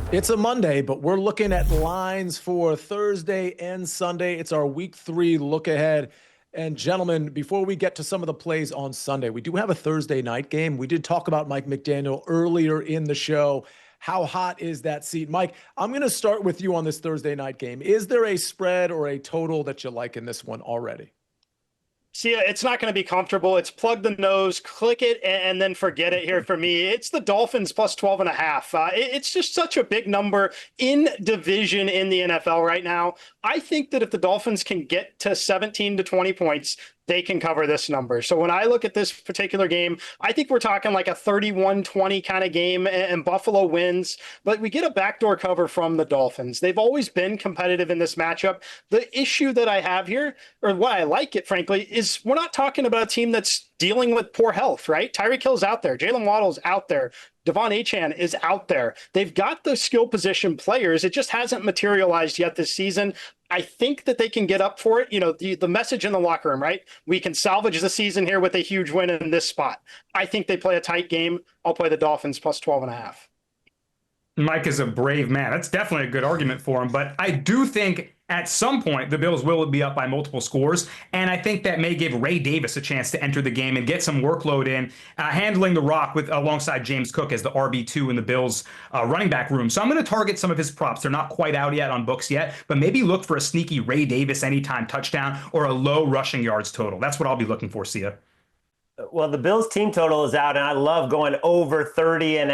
It's a Monday, but we're looking at lines for Thursday and Sunday. It's our week 3 look ahead. And gentlemen, before we get to some of the plays on Sunday, we do have a Thursday night game. We did talk about Mike McDaniel earlier in the show. How hot is that seat? Mike, I'm going to start with you on this Thursday night game. Is there a spread or a total that you like in this one already? See, it's not going to be comfortable. It's plug the nose, click it, and then forget it here for me. It's the Dolphins plus 12.5. It's just such a big number in division in the NFL right now. I think that if the Dolphins can get to 17 to 20 points, they can cover this number. So when I look at this particular game, I think we're talking like a 31-20 kind of game, and Buffalo wins. But we get a backdoor cover from the Dolphins. They've always been competitive in this matchup. The issue that I have here, or why I like it, frankly, is we're not talking about a team that's dealing with poor health, right? Tyreek Hill's out there. Jalen Waddle's out there. Devon Achane is out there. They've got the skill position players. It just hasn't materialized yet this season. I think that they can get up for it. You know, the message in the locker room, right? We can salvage the season here with a huge win in this spot. I think they play a tight game. I'll play the Dolphins plus 12.5. Mike is a brave man. That's definitely a good argument for him. But I do think at some point the Bills will be up by multiple scores. And I think that may give Ray Davis a chance to enter the game and get some workload in, handling the rock with alongside James Cook as the RB2 in the Bills running back room. So I'm going to target some of his props. They're not quite out yet on books yet, but maybe look for a sneaky Ray Davis anytime touchdown or a low rushing yards total. That's what I'll be looking for, Sia. Well, the Bills team total is out, and I love going over 30.5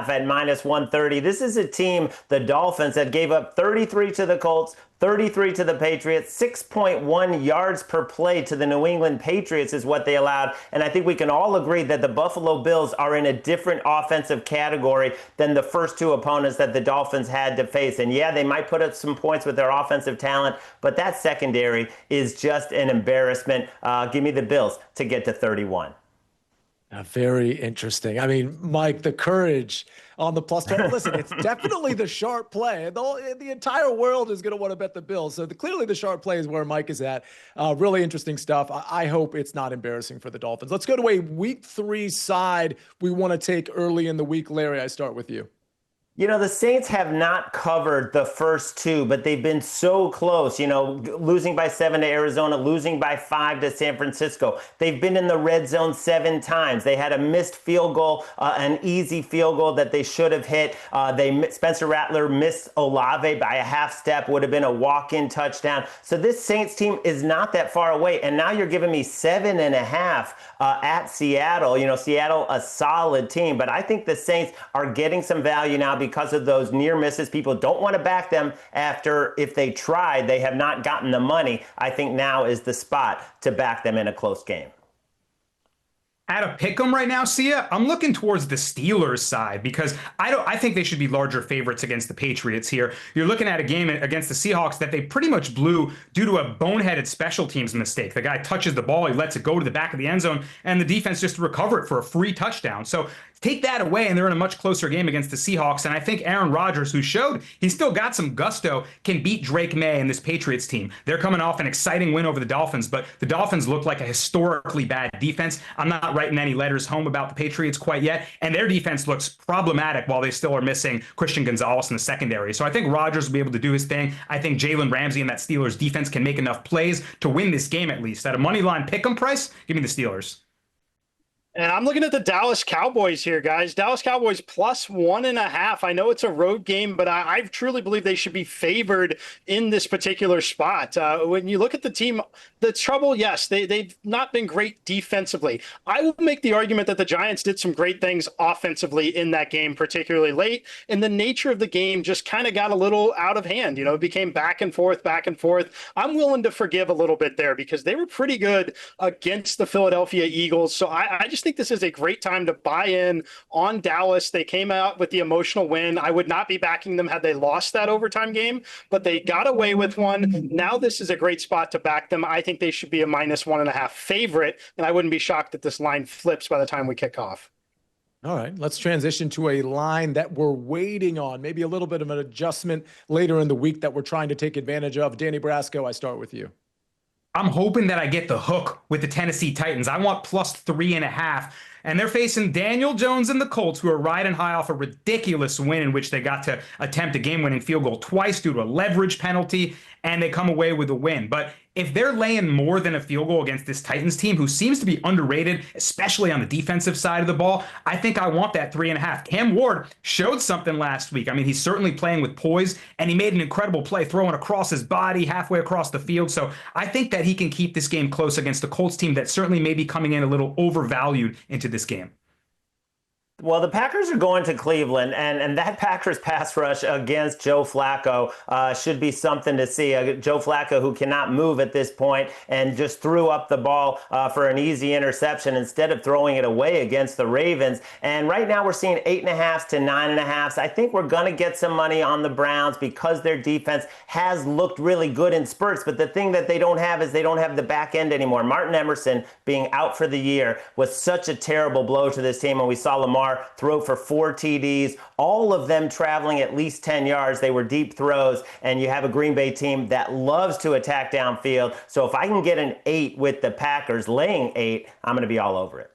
at minus 130. This is a team, the Dolphins, that gave up 33 to the Colts, 33 to the Patriots, 6.1 yards per play to the New England Patriots is what they allowed. And I think we can all agree that the Buffalo Bills are in a different offensive category than the first two opponents that the Dolphins had to face. And yeah, they might put up some points with their offensive talent, but that secondary is just an embarrassment. Give me the Bills to get to 31. Very interesting. I mean, Mike, the courage on the plus 12. Listen, it's definitely the sharp play. The entire world is going to want to bet the Bills. So clearly the sharp play is where Mike is at. Really interesting stuff. I hope it's not embarrassing for the Dolphins. Let's go to a week 3 side we want to take early in the week. Larry, I start with you. You know, the Saints have not covered the first two, but they've been so close, you know, losing by 7 to Arizona, losing by 5 to San Francisco. They've been in the red zone 7 times. They had a missed field goal, an easy field goal that they should have hit. Spencer Rattler missed Olave by a half step, would have been a walk-in touchdown. So this Saints team is not that far away. And now you're giving me 7.5 at Seattle. You know, Seattle, a solid team, but I think the Saints are getting some value now because of those near misses. People don't want to back them after, if they tried, they have not gotten the money. I think now is the spot to back them in a close game. At a pick'em right now, Sia, I'm looking towards the Steelers side because I think they should be larger favorites against the Patriots here. You're looking at a game against the Seahawks that they pretty much blew due to a boneheaded special teams mistake. The guy touches the ball, he lets it go to the back of the end zone, and the defense just recover it for a free touchdown. So take that away, and they're in a much closer game against the Seahawks. And I think Aaron Rodgers, who showed he's still got some gusto, can beat Drake May and this Patriots team. They're coming off an exciting win over the Dolphins, but the Dolphins look like a historically bad defense. I'm not writing any letters home about the Patriots quite yet, and their defense looks problematic while they still are missing Christian Gonzalez in the secondary. So I think Rodgers will be able to do his thing. I think Jalen Ramsey and that Steelers defense can make enough plays to win this game at least. At a money line pick 'em price, give me the Steelers. And I'm looking at the Dallas Cowboys here, guys. Dallas Cowboys plus 1.5. I know it's a road game, but I truly believe they should be favored in this particular spot. When you look at the team, the trouble, yes, they've not been great defensively. I will make the argument that the Giants did some great things offensively in that game, particularly late. And the nature of the game just kind of got a little out of hand. You know, it became back and forth, back and forth. I'm willing to forgive a little bit there because they were pretty good against the Philadelphia Eagles. So I just think this is a great time to buy in on Dallas. They came out with the emotional win. I would not be backing them had they lost that overtime game, but they got away with one. Now this is a great spot to back them. I think they should be a minus 1.5 favorite, and I wouldn't be shocked that this line flips by the time we kick off. All right, let's transition to a line that we're waiting on, maybe a little bit of an adjustment later in the week that we're trying to take advantage of. Danny Brasco, I start with you. I'm hoping that I get the hook with the Tennessee Titans. I want plus 3.5. And they're facing Daniel Jones and the Colts, who are riding high off a ridiculous win in which they got to attempt a game-winning field goal twice due to a leverage penalty, and they come away with a win. But if they're laying more than a field goal against this Titans team, who seems to be underrated, especially on the defensive side of the ball, I think I want that 3.5. Cam Ward showed something last week. I mean, he's certainly playing with poise, and he made an incredible play throwing across his body halfway across the field. So I think that he can keep this game close against the Colts team that certainly may be coming in a little overvalued into this game. Well, the Packers are going to Cleveland, and that Packers pass rush against Joe Flacco should be something to see. Joe Flacco, who cannot move at this point and just threw up the ball for an easy interception instead of throwing it away against the Ravens. And right now we're seeing 8.5 to 9.5. I think we're going to get some money on the Browns because their defense has looked really good in spurts. But the thing that they don't have is they don't have the back end anymore. Martin Emerson being out for the year was such a terrible blow to this team, and we saw Lamar throw for 4 TDs, all of them traveling at least 10 yards. They were deep throws, and you have a Green Bay team that loves to attack downfield. So if I can get an 8 with the Packers laying 8, I'm going to be all over it.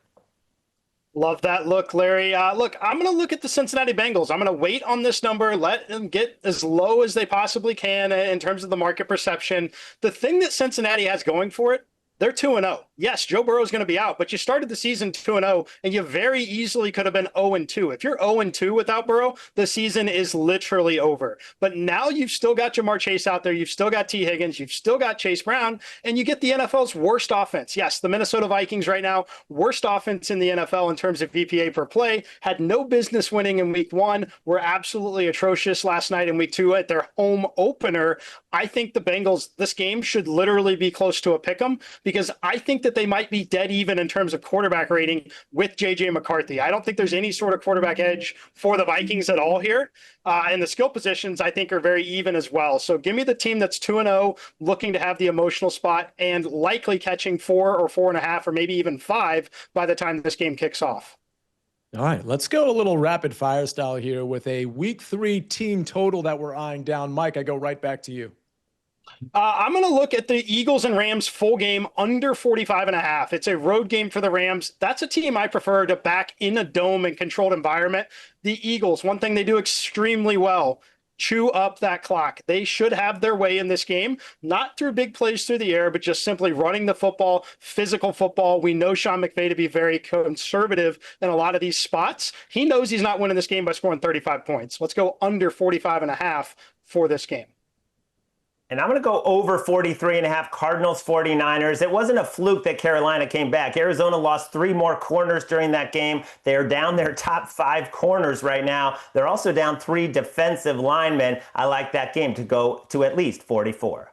Love that look, Larry. Look, I'm going to look at the Cincinnati Bengals. I'm going to wait on this number, let them get as low as they possibly can in terms of the market perception. The thing that Cincinnati has going for it, they're 2-0. Yes, Joe Burrow is going to be out, but you started the season 2-0, and you very easily could have been 0-2. If you're 0-2 without Burrow, the season is literally over. But now you've still got Jamar Chase out there. You've still got T. Higgins. You've still got Chase Brown, and you get the NFL's worst offense. Yes, the Minnesota Vikings right now, worst offense in the NFL in terms of VPA per play, had no business winning in week 1, were absolutely atrocious last night in week 2 at their home opener. I think the Bengals, this game should literally be close to a pick'em, because I think that they might be dead even in terms of quarterback rating with J.J. McCarthy. I don't think there's any sort of quarterback edge for the Vikings at all here. And the skill positions, I think, are very even as well. So give me the team that's 2-0, looking to have the emotional spot and likely catching 4 or 4.5 or maybe even 5 by the time this game kicks off. All right, let's go a little rapid fire style here with a week 3 team total that we're eyeing down. Mike, I go right back to you. I'm going to look at the Eagles and Rams full game under 45.5. It's a road game for the Rams. That's a team I prefer to back in a dome and controlled environment. The Eagles, one thing they do extremely well, chew up that clock. They should have their way in this game, not through big plays through the air, but just simply running the football, physical football. We know Sean McVay to be very conservative in a lot of these spots. He knows he's not winning this game by scoring 35 points. Let's go under 45.5 for this game. And I'm going to go over 43.5 Cardinals 49ers. It wasn't a fluke that Carolina came back. Arizona lost 3 more corners during that game. They're down their top 5 corners right now. They're also down 3 defensive linemen. I like that game to go to at least 44.